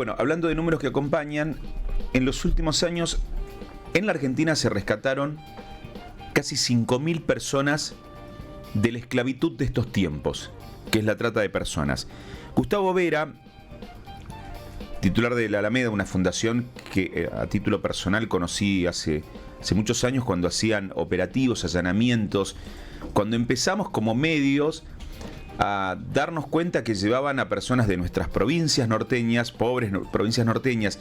Bueno, hablando de números que acompañan, en los últimos años en la Argentina se rescataron casi 5.000 personas de la esclavitud de estos tiempos, que es la trata de personas. Gustavo Vera, titular de la Alameda, una fundación que a título personal conocí hace muchos años cuando hacían operativos, allanamientos, cuando empezamos como medios a darnos cuenta que llevaban a personas de nuestras provincias norteñas, pobres provincias norteñas,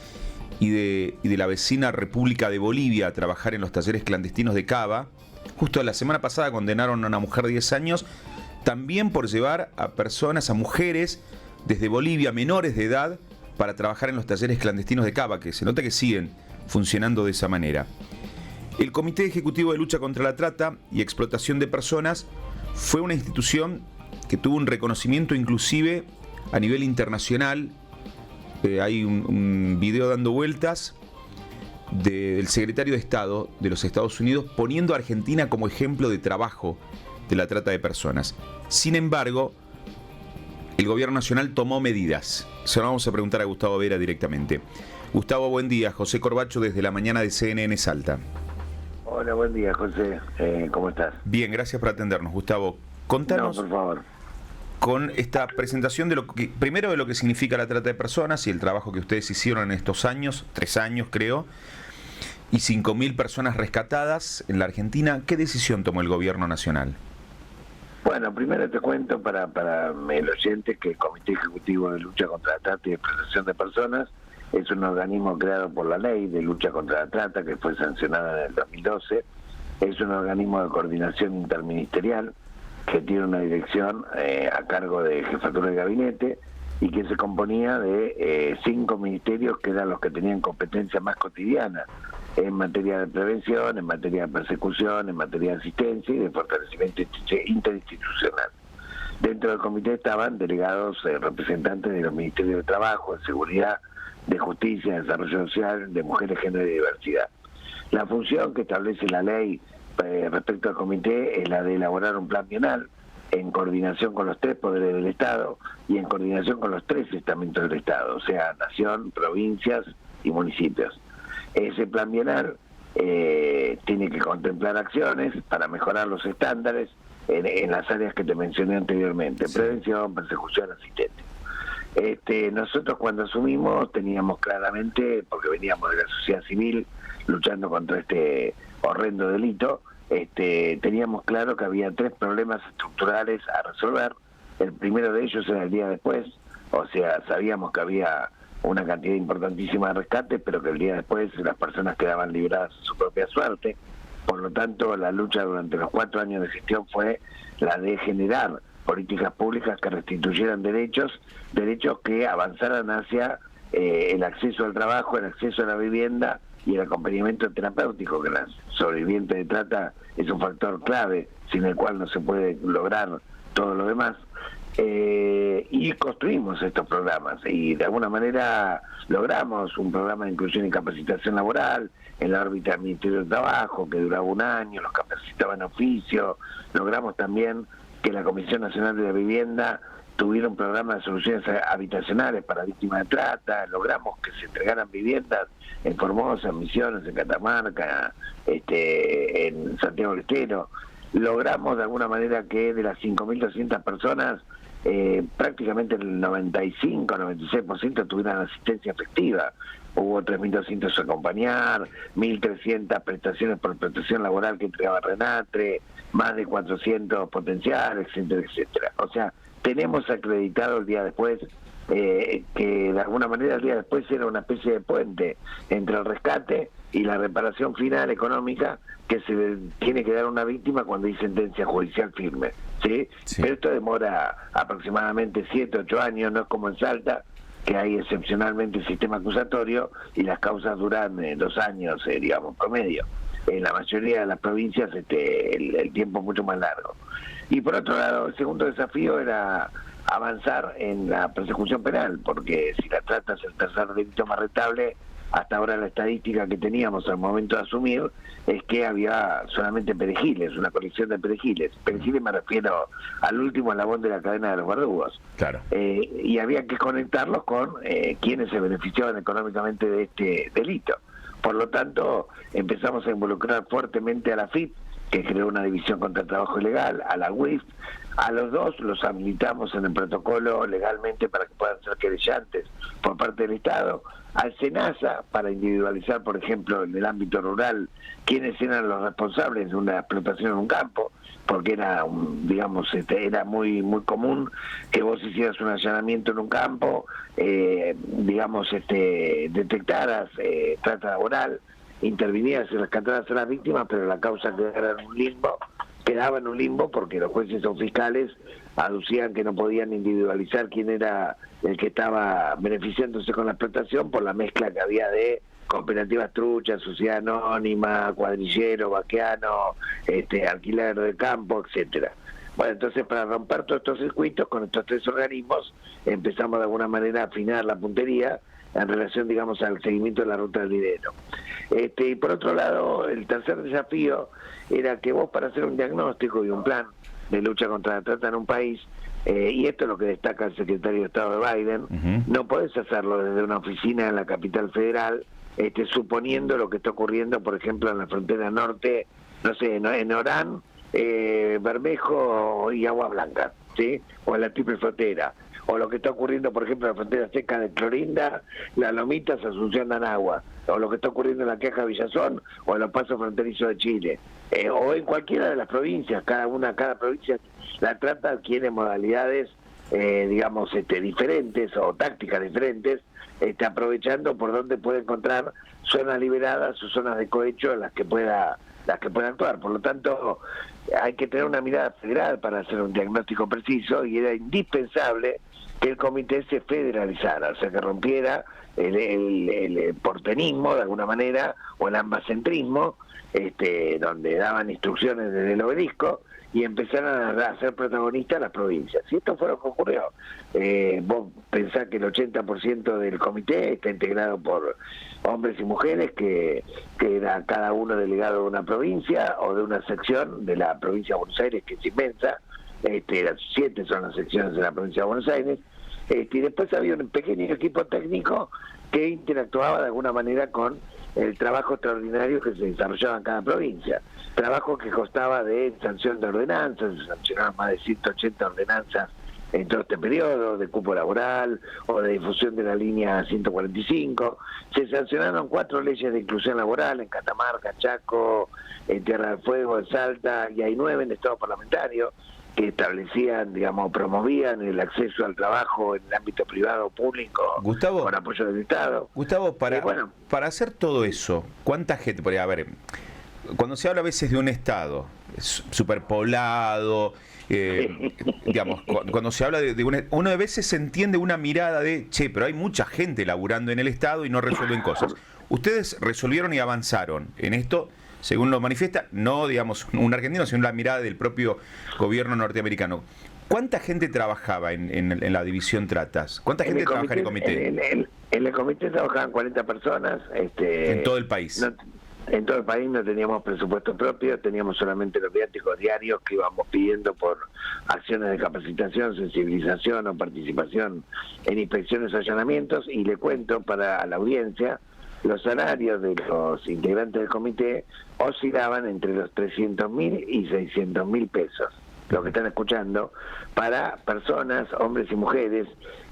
y de la vecina República de Bolivia a trabajar en los talleres clandestinos de Cava. Justo la semana pasada condenaron a una mujer de 10 años también por llevar a personas, a mujeres desde Bolivia, menores de edad, para trabajar en los talleres clandestinos de Cava, que se nota que siguen funcionando de esa manera. El Comité Ejecutivo de Lucha contra la Trata y Explotación de Personas fue una institución que tuvo un reconocimiento inclusive a nivel internacional. Hay un video dando vueltas del secretario de Estado de los Estados Unidos poniendo a Argentina como ejemplo de trabajo de la trata de personas. Sin embargo, el gobierno nacional tomó medidas. Se lo vamos a preguntar a Gustavo Vera directamente. Gustavo, buen día. José Corbacho desde la mañana de CNN Salta. Hola, buen día, José. ¿Cómo estás? Bien, gracias por atendernos, Gustavo. Contanos, por favor, con esta presentación de primero de lo que significa la trata de personas y el trabajo que ustedes hicieron en estos años, 3 años creo, y 5.000 personas rescatadas en la Argentina. ¿Qué decisión tomó el gobierno nacional? Bueno, primero te cuento para el oyente que el Comité Ejecutivo de Lucha contra la Trata y Explotación de Personas es un organismo creado por la Ley de Lucha contra la Trata, que fue sancionada en el 2012. Es un organismo de coordinación interministerial que tiene una dirección a cargo de Jefatura de Gabinete y que se componía de 5 ministerios que eran los que tenían competencia más cotidiana en materia de prevención, en materia de persecución, en materia de asistencia y de fortalecimiento interinstitucional. Dentro del comité estaban delegados representantes de los ministerios de Trabajo, de Seguridad, de Justicia, de Desarrollo Social, de Mujeres, Género y Diversidad. La función que establece la ley respecto al comité es la de elaborar un plan bienal en coordinación con los 3 poderes del Estado y en coordinación con los 3 estamentos del Estado, o sea, nación, provincias y municipios. Ese plan bienal tiene que contemplar acciones para mejorar los estándares en las áreas que te mencioné anteriormente, prevención, persecución, asistencia. Nosotros cuando asumimos teníamos claramente, porque veníamos de la sociedad civil luchando contra este horrendo delito, teníamos claro que había 3 problemas estructurales a resolver. El primero de ellos era el día después, o sea, sabíamos que había una cantidad importantísima de rescates, pero que el día después las personas quedaban libradas a su propia suerte. Por lo tanto, la lucha durante los 4 años de gestión fue la de generar políticas públicas que restituyeran derechos que avanzaran hacia el acceso al trabajo, el acceso a la vivienda y el acompañamiento terapéutico, que la sobreviviente de trata es un factor clave, sin el cual no se puede lograr todo lo demás. Y construimos estos programas y de alguna manera logramos un programa de inclusión y capacitación laboral en la órbita del Ministerio de Trabajo que duraba 1 año, los capacitaban oficio. Logramos también que la Comisión Nacional de la Vivienda tuviera un programa de soluciones habitacionales para víctimas de trata. Logramos que se entregaran viviendas en Formosa, en Misiones, en Catamarca, en Santiago del Estero. Logramos de alguna manera que de las 5.200 personas prácticamente el 95-96% tuvieran asistencia efectiva. Hubo 3.200 acompañar, 1.300 prestaciones por protección laboral que entregaba Renatre, más de 400 potenciales, etcétera, etcétera. O sea, tenemos acreditado el día después que de alguna manera el día después era una especie de puente entre el rescate y la reparación final económica que se le tiene que dar a una víctima cuando hay sentencia judicial firme, ¿sí? Pero esto demora aproximadamente 7-8 años, no es como en Salta, que hay excepcionalmente sistema acusatorio y las causas duran 2 años, digamos, promedio. En la mayoría de las provincias el tiempo es mucho más largo. Y por otro lado, el segundo desafío era avanzar en la persecución penal, porque si la trata es el tercer delito más rentable, hasta ahora la estadística que teníamos al momento de asumir es que había solamente perejiles, una colección de perejiles. Perejiles me refiero al último eslabón de la cadena de los verdugos. Claro. Y había que conectarlos con quienes se beneficiaban económicamente de este delito. Por lo tanto, empezamos a involucrar fuertemente a la FIP, que creó una división contra el trabajo ilegal, a la UIF. A los dos los habilitamos en el protocolo legalmente para que puedan ser querellantes por parte del Estado. Al SENASA, para individualizar, por ejemplo, en el ámbito rural, quiénes eran los responsables de una explotación en un campo, porque era, era muy común que vos hicieras un allanamiento en un campo, detectaras trata laboral, intervinieras y rescataras a las víctimas, pero la causa quedaba en un limbo porque los jueces o fiscales aducían que no podían individualizar quién era el que estaba beneficiándose con la explotación por la mezcla que había de cooperativas truchas, sociedad anónima, cuadrillero, vaqueano, alquiler de campo, etcétera. Bueno, entonces para romper todos estos circuitos con estos tres organismos empezamos de alguna manera a afinar la puntería en relación, digamos, al seguimiento de la ruta del dinero. Y por otro lado, el tercer desafío era que vos, para hacer un diagnóstico y un plan de lucha contra la trata en un país, y esto es lo que destaca el secretario de Estado de Biden, no podés hacerlo desde una oficina en la capital federal, suponiendo lo que está ocurriendo, por ejemplo, en la frontera norte, no sé, en Orán, Bermejo y Agua Blanca, ¿sí? O en la triple frontera, o lo que está ocurriendo, por ejemplo, en la frontera seca de Clorinda, Las Lomitas, Asunción de Anagua, o lo que está ocurriendo en la Queja Villazón, o en los pasos fronterizos de Chile, o en cualquiera de las provincias. Cada provincia, la trata adquiere modalidades, diferentes, o tácticas diferentes, aprovechando por donde puede encontrar zonas liberadas o zonas de cohecho en las que pueda actuar. Por lo tanto, hay que tener una mirada federal para hacer un diagnóstico preciso, y era indispensable que el comité se federalizara, o sea, que rompiera el porteñismo de alguna manera, o el ambacentrismo, donde daban instrucciones desde el obelisco, y empezaron a ser protagonistas las provincias. Y esto fue lo que ocurrió. Vos pensás que el 80% del comité está integrado por hombres y mujeres, que era cada uno delegado de una provincia o de una sección de la provincia de Buenos Aires, que es inmensa. 7 son las secciones de la provincia de Buenos Aires. Y después había un pequeño equipo técnico que interactuaba de alguna manera con el trabajo extraordinario que se desarrollaba en cada provincia. Trabajo que constaba de sanción de ordenanzas, se sancionaron más de 180 ordenanzas en todo este periodo, de cupo laboral o de difusión de la línea 145. Se sancionaron 4 leyes de inclusión laboral en Catamarca, Chaco, en Tierra del Fuego, en Salta, y hay 9 en estado parlamentario que establecían, promovían el acceso al trabajo en el ámbito privado o público, Gustavo, con apoyo del Estado. Gustavo, para hacer todo eso, ¿cuánta gente podría haber? Cuando se habla a veces de un Estado superpoblado, cuando se habla de uno a veces se entiende una mirada de, pero hay mucha gente laburando en el Estado y no resuelven cosas. Ustedes resolvieron y avanzaron en esto, según lo manifiesta, no un argentino, sino la mirada del propio gobierno norteamericano. ¿Cuánta gente trabajaba en la división tratas? ¿Cuánta gente trabajaba en el comité? En el comité trabajaban 40 personas. ¿En todo el país? En todo el país no teníamos presupuesto propio, teníamos solamente los viáticos diarios que íbamos pidiendo por acciones de capacitación, sensibilización o participación en inspecciones o allanamientos. Y le cuento para la audiencia, los salarios de los integrantes del comité oscilaban entre los 300.000 y 600.000 pesos, lo que están escuchando, para personas, hombres y mujeres,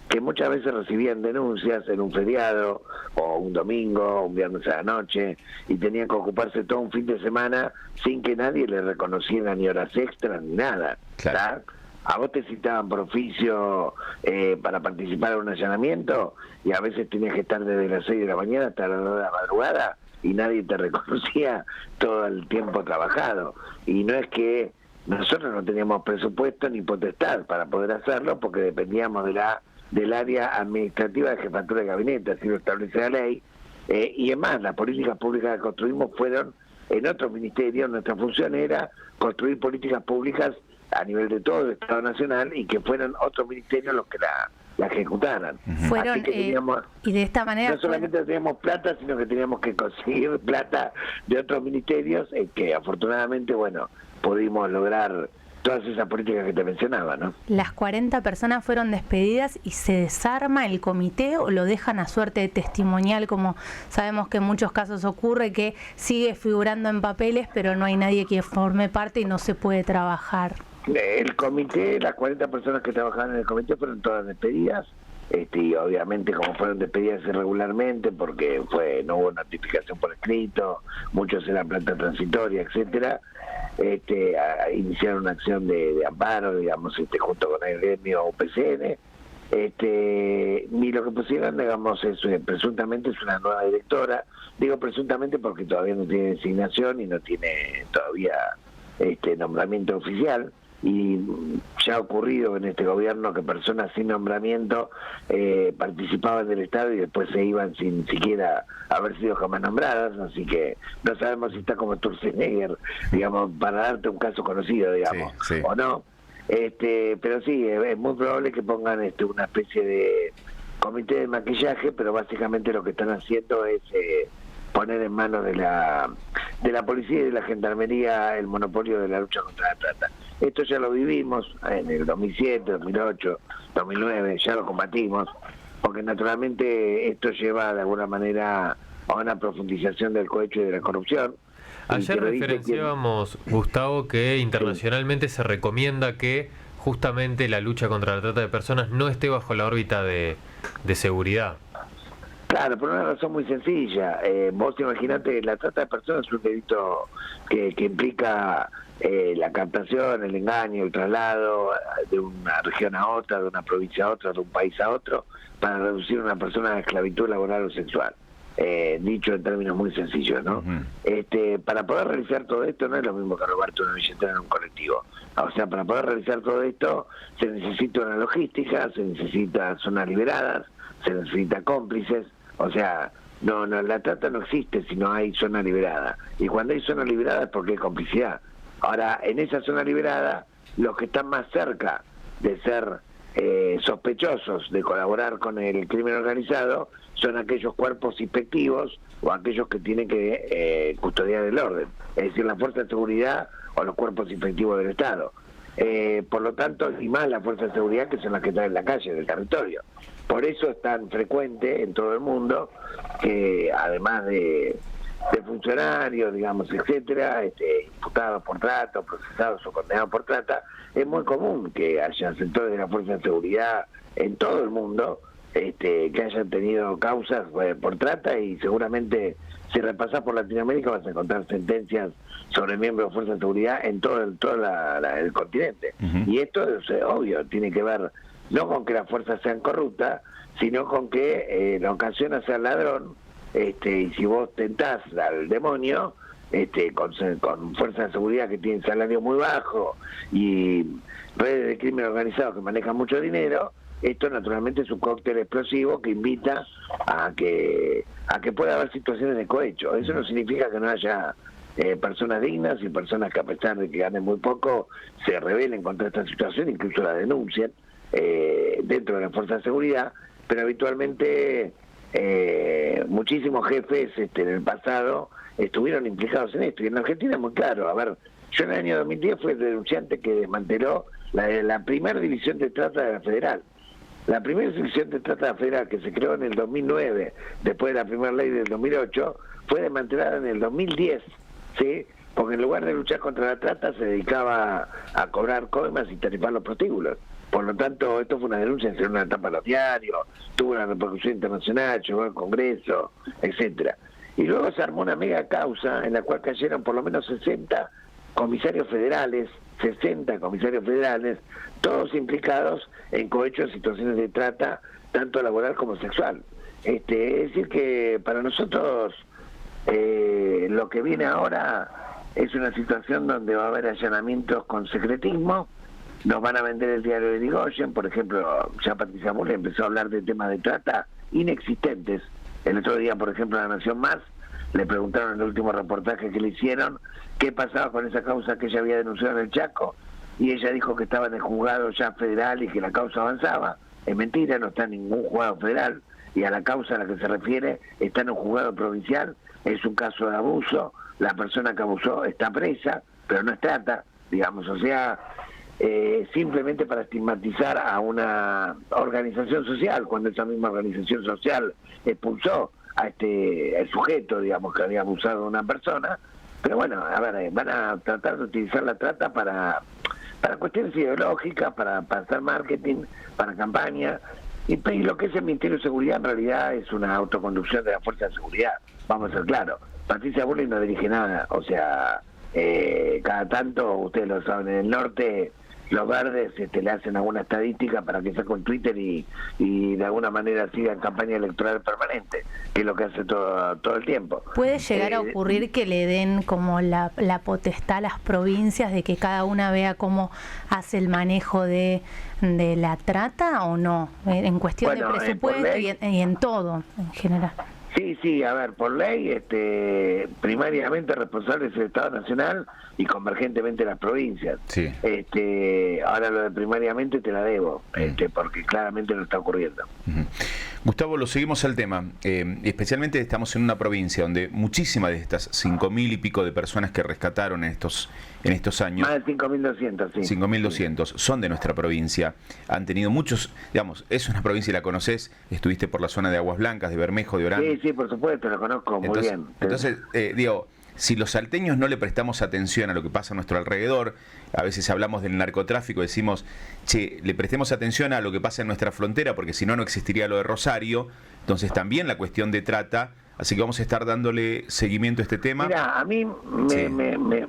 que muchas veces recibían denuncias en un feriado o un domingo, un viernes a la noche, y tenían que ocuparse todo un fin de semana sin que nadie les reconociera ni horas extras ni nada. Claro. A vos te citaban por oficio para participar en un allanamiento, y a veces tenías que estar desde las 6 de la mañana hasta las 2 de la madrugada, y nadie te reconocía todo el tiempo trabajado. Y no es que nosotros no teníamos presupuesto ni potestad para poder hacerlo, porque dependíamos del área administrativa de jefatura de gabinete, así lo establece la ley. Y además, las políticas públicas que construimos fueron en otros ministerios. Nuestra función era construir políticas públicas a nivel de todo el Estado Nacional, y que fueran otros ministerios los que la ejecutaran. Fueron, Así que teníamos, y de esta manera... no solamente teníamos plata, sino que teníamos que conseguir plata de otros ministerios, que afortunadamente, bueno, pudimos lograr todas esas políticas que te mencionaba, ¿no? Las 40 personas fueron despedidas y se desarma el comité o lo dejan a suerte de testimonial, como sabemos que en muchos casos ocurre, que sigue figurando en papeles, pero no hay nadie que forme parte y no se puede trabajar. El comité, las 40 personas que trabajaban en el comité fueron todas despedidas, y obviamente como fueron despedidas irregularmente porque no hubo notificación por escrito, muchos eran planta transitoria, etcétera, iniciaron una acción de amparo, digamos, junto con el gremio UPCN, y lo que pusieron, digamos, presuntamente es una nueva directora. Digo presuntamente porque todavía no tiene designación y no tiene todavía nombramiento oficial. Y ya ha ocurrido en este gobierno que personas sin nombramiento participaban del Estado y después se iban sin siquiera haber sido jamás nombradas, así que no sabemos si está como Sturzenegger, digamos, para darte un caso conocido, digamos, sí. o no. Pero sí, es muy probable que pongan una especie de comité de maquillaje, pero básicamente lo que están haciendo es poner en manos de la policía y de la gendarmería el monopolio de la lucha contra la trata. Esto ya lo vivimos en el 2007, 2008, 2009, ya lo combatimos, porque naturalmente esto lleva de alguna manera a una profundización del cohecho y de la corrupción. Ayer referenciábamos, Gustavo, que internacionalmente se recomienda que justamente la lucha contra la trata de personas no esté bajo la órbita de seguridad. Claro, por una razón muy sencilla. Vos imaginate, la trata de personas es un delito que implica la captación, el engaño, el traslado de una región a otra, de una provincia a otra, de un país a otro, para reducir a una persona a esclavitud laboral o sexual. Dicho en términos muy sencillos, ¿no? Para poder realizar todo esto no es lo mismo que robarte una billetera en un colectivo. O sea, para poder realizar todo esto se necesita una logística, se necesita zonas liberadas, se necesita cómplices. O sea, no, la trata no existe si no hay zona liberada. Y cuando hay zona liberada es porque hay complicidad. Ahora, en esa zona liberada, los que están más cerca de ser sospechosos de colaborar con el crimen organizado son aquellos cuerpos inspectivos o aquellos que tienen que custodiar el orden, es decir, la fuerza de seguridad o los cuerpos inspectivos del Estado. Por lo tanto, y más la fuerza de seguridad, que son las que están en la calle, en el territorio. Por eso es tan frecuente en todo el mundo que, además de funcionarios, digamos, etcétera, imputados por trata, procesados o condenados por trata, es muy común que haya sectores de la fuerza de seguridad en todo el mundo que hayan tenido causas por trata, y seguramente si repasás por Latinoamérica vas a encontrar sentencias sobre miembros de fuerza de seguridad en todo el continente. Y esto es obvio, tiene que ver no con que las fuerzas sean corruptas, sino con que lo ocasiona ser ladrón, y si vos tentás al demonio, con fuerzas de seguridad que tienen salario muy bajo y redes de crimen organizado que manejan mucho dinero, esto naturalmente es un cóctel explosivo que invita a que pueda haber situaciones de cohecho. Eso no significa que no haya personas dignas y personas que, a pesar de que ganen muy poco, se rebelen contra esta situación, incluso la denuncien dentro de la fuerza de seguridad, pero habitualmente muchísimos jefes en el pasado estuvieron implicados en esto. Y en Argentina es muy claro. A ver, yo en el año 2010 fui el denunciante que desmanteló la primera división de trata de la Federal. La primera división de trata de la Federal, que se creó en el 2009, después de la primera ley del 2008, fue desmantelada en el 2010, ¿sí? Porque en lugar de luchar contra la trata se dedicaba a cobrar coimas y tarifar los prostíbulos. Por lo tanto, esto fue una denuncia en una etapa de los diarios, tuvo una repercusión internacional, llegó al Congreso, etcétera. Y luego se armó una mega causa en la cual cayeron por lo menos 60 comisarios federales, todos implicados en cohecho en situaciones de trata, tanto laboral como sexual. Es decir que para nosotros lo que viene ahora es una situación donde va a haber allanamientos con secretismo. Nos van a vender el diario de Irigoyen, por ejemplo. Ya Patricia Bullrich empezó a hablar de temas de trata inexistentes. El otro día, por ejemplo, en La Nación Más le preguntaron en el último reportaje que le hicieron qué pasaba con esa causa que ella había denunciado en el Chaco, y ella dijo que estaba en el juzgado ya federal y que la causa avanzaba. es mentira, no está en ningún juzgado federal, y a la causa a la que se refiere está en un juzgado provincial, es un caso de abuso, la persona que abusó está presa, pero no es trata, digamos, o sea, simplemente para estigmatizar a una organización social, cuando esa misma organización social expulsó a el sujeto, digamos, que había abusado de una persona. Pero bueno, a ver, van a tratar de utilizar la trata para cuestiones ideológicas, para hacer marketing, para campaña. Y lo que es el Ministerio de Seguridad en realidad es una autoconducción de la Fuerza de Seguridad, vamos a ser claros. Patricia Bullrich no dirige nada, o sea, cada tanto, ustedes lo saben, en el norte los verdes le hacen alguna estadística para que saque un Twitter y de alguna manera sigan campaña electoral permanente, que es lo que hace todo el tiempo. ¿Puede llegar a ocurrir que le den como la potestad a las provincias de que cada una vea cómo hace el manejo de la trata o no? En cuestión de presupuesto y en todo, en general. Sí, a ver, por ley, primariamente responsable es el Estado Nacional y convergentemente las provincias. Sí. Ahora lo de primariamente te la debo, porque claramente no está ocurriendo. Uh-huh. Gustavo, lo seguimos al tema. Especialmente estamos en una provincia donde muchísimas de estas 5.000 y pico de personas que rescataron en estos años, más de 5.200, sí. 5.200 son de nuestra provincia. Han tenido muchos, digamos, es una provincia y la conoces, estuviste por la zona de Aguas Blancas, de Bermejo, de Orán. Sí, por supuesto, lo conozco muy bien. Entonces, digo, si los salteños no le prestamos atención a lo que pasa a nuestro alrededor, a veces hablamos del narcotráfico, decimos, che, le prestemos atención a lo que pasa en nuestra frontera, porque si no, no existiría lo de Rosario. Entonces también la cuestión de trata, así que vamos a estar dándole seguimiento a este tema. Mira, a mí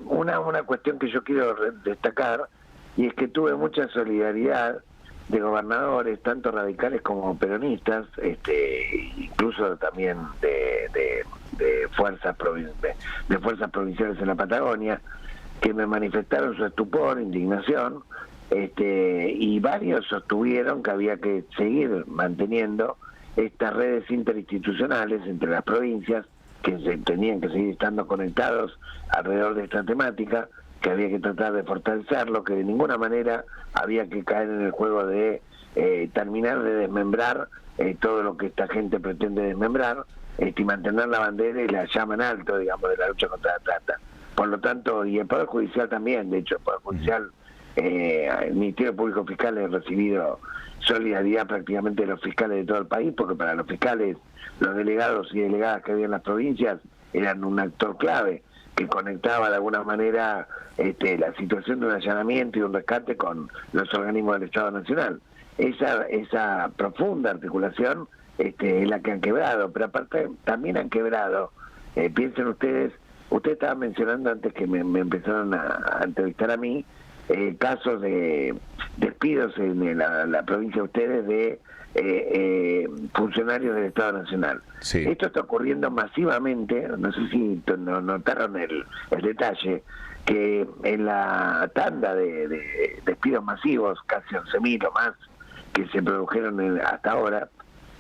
una cuestión que yo quiero destacar, y es que tuve mucha solidaridad de gobernadores, tanto radicales como peronistas, incluso también de fuerzas provinciales en la Patagonia, que me manifestaron su estupor, indignación, y varios sostuvieron que había que seguir manteniendo estas redes interinstitucionales entre las provincias, que tenían que seguir estando conectados alrededor de esta temática, que había que tratar de fortalecerlo, que de ninguna manera había que caer en el juego de terminar de desmembrar todo lo que esta gente pretende desmembrar, y mantener la bandera y la llama en alto, digamos, de la lucha contra la trata. Por lo tanto, y el Poder Judicial también, de hecho, el Poder Judicial, el Ministerio Público Fiscal ha recibido solidaridad prácticamente de los fiscales de todo el país, porque para los fiscales, los delegados y delegadas que había en las provincias eran un actor clave, que conectaba de alguna manera la situación de un allanamiento y un rescate con los organismos del Estado Nacional. Esa profunda articulación es la que han quebrado, pero aparte también han quebrado, piensen ustedes estaban mencionando antes que me empezaron a entrevistar a mí, casos de despidos en la provincia de ustedes de funcionarios del Estado Nacional. Sí. Esto está ocurriendo masivamente, no sé si notaron el detalle, que en la tanda de despidos masivos, casi 11.000 o más, que se produjeron hasta ahora,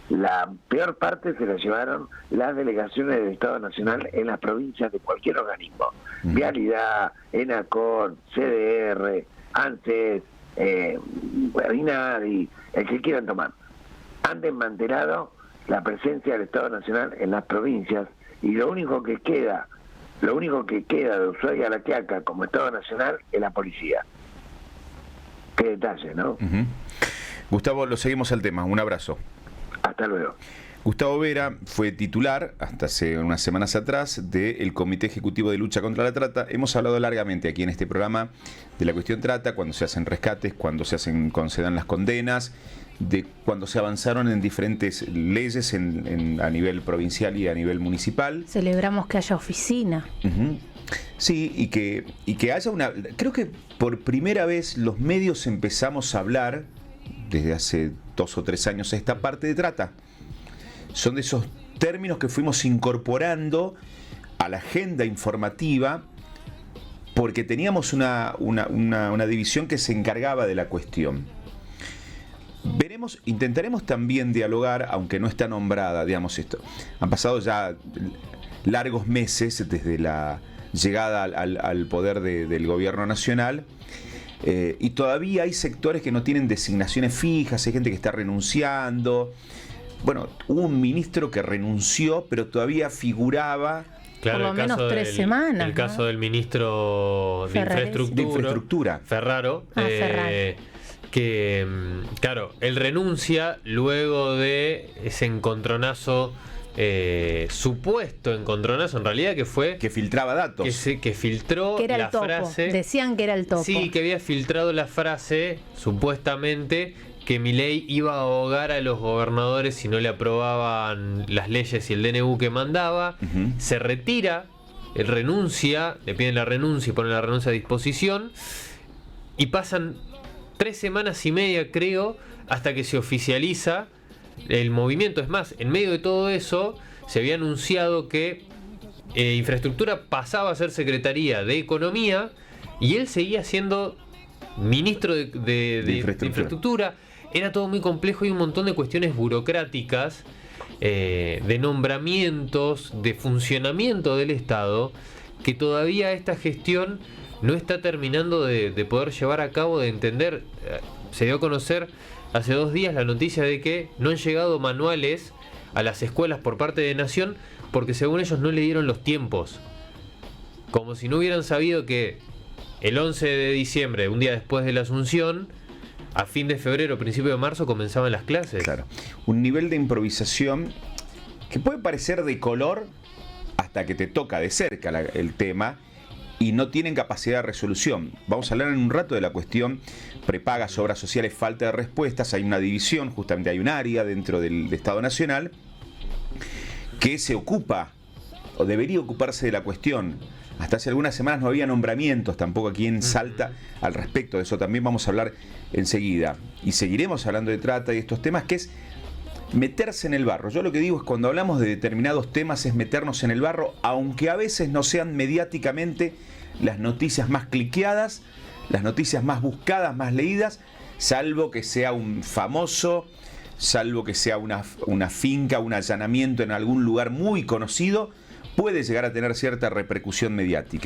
la peor parte se la llevaron las delegaciones del Estado Nacional en las provincias de cualquier organismo. Vialidad, ENACOR, CDR, ANSES, INADI, el que quieran tomar. Han desmantelado la presencia del Estado Nacional en las provincias, y lo único que queda de Ushuaia a La Quiaca como Estado Nacional es la policía. Qué detalle, ¿no? Uh-huh. Gustavo, lo seguimos al tema. Un abrazo. Hasta luego. Gustavo Vera fue titular hasta hace unas semanas atrás del Comité Ejecutivo de Lucha contra la Trata. Hemos hablado largamente aquí en este programa de la cuestión trata, cuando se hacen rescates, cuando se dan las condenas, de cuando se avanzaron en diferentes leyes a nivel provincial y a nivel municipal. Celebramos que haya oficina. Uh-huh. Sí, y que haya una... Creo que por primera vez los medios empezamos a hablar, desde hace 2 o 3 años, esta parte de trata. Son de esos términos que fuimos incorporando a la agenda informativa porque teníamos una división que se encargaba de la cuestión. Intentaremos también dialogar, aunque no está nombrada, digamos esto. Han pasado ya largos meses desde la llegada al poder del gobierno nacional, y todavía hay sectores que no tienen designaciones fijas, hay gente que está renunciando. Bueno, hubo un ministro que renunció, pero todavía figuraba. Claro, por lo menos 3 semanas. El caso del ministro de Infraestructura, Ferraro. Que, claro, él renuncia luego de ese encontronazo, supuesto encontronazo en realidad, que fue... Que filtraba datos. Que filtró que era la el topo. Frase... Decían que era el topo. Sí, que había filtrado la frase, supuestamente, que Milei iba a ahogar a los gobernadores si no le aprobaban las leyes y el DNU que mandaba. Se retira, él renuncia, le piden la renuncia y ponen la renuncia a disposición, y pasan 3 semanas y media, creo, hasta que se oficializa el movimiento. Es más, en medio de todo eso se había anunciado que Infraestructura pasaba a ser Secretaría de Economía y él seguía siendo ministro de Infraestructura. Era todo muy complejo y un montón de cuestiones burocráticas, de nombramientos, de funcionamiento del Estado, que todavía esta gestión no está terminando de poder llevar a cabo, de entender. Se dio a conocer hace 2 días la noticia de que no han llegado manuales a las escuelas por parte de Nación porque según ellos no le dieron los tiempos. Como si no hubieran sabido que el 11 de diciembre, un día después de la Asunción, a fin de febrero, principio de marzo, comenzaban las clases. Claro. Un nivel de improvisación que puede parecer de color hasta que te toca de cerca el tema, y no tienen capacidad de resolución. Vamos a hablar en un rato de la cuestión prepagas, obras sociales, falta de respuestas. Hay una división, justamente hay un área dentro del Estado Nacional que se ocupa, o debería ocuparse de la cuestión. Hasta hace algunas semanas no había nombramientos tampoco aquí en Salta al respecto de eso. También vamos a hablar enseguida. Y seguiremos hablando de trata y estos temas, que es meterse en el barro. Yo lo que digo es, cuando hablamos de determinados temas, es meternos en el barro, aunque a veces no sean mediáticamente las noticias más cliqueadas, las noticias más buscadas, más leídas, salvo que sea un famoso, salvo que sea una finca, un allanamiento en algún lugar muy conocido, puede llegar a tener cierta repercusión mediática.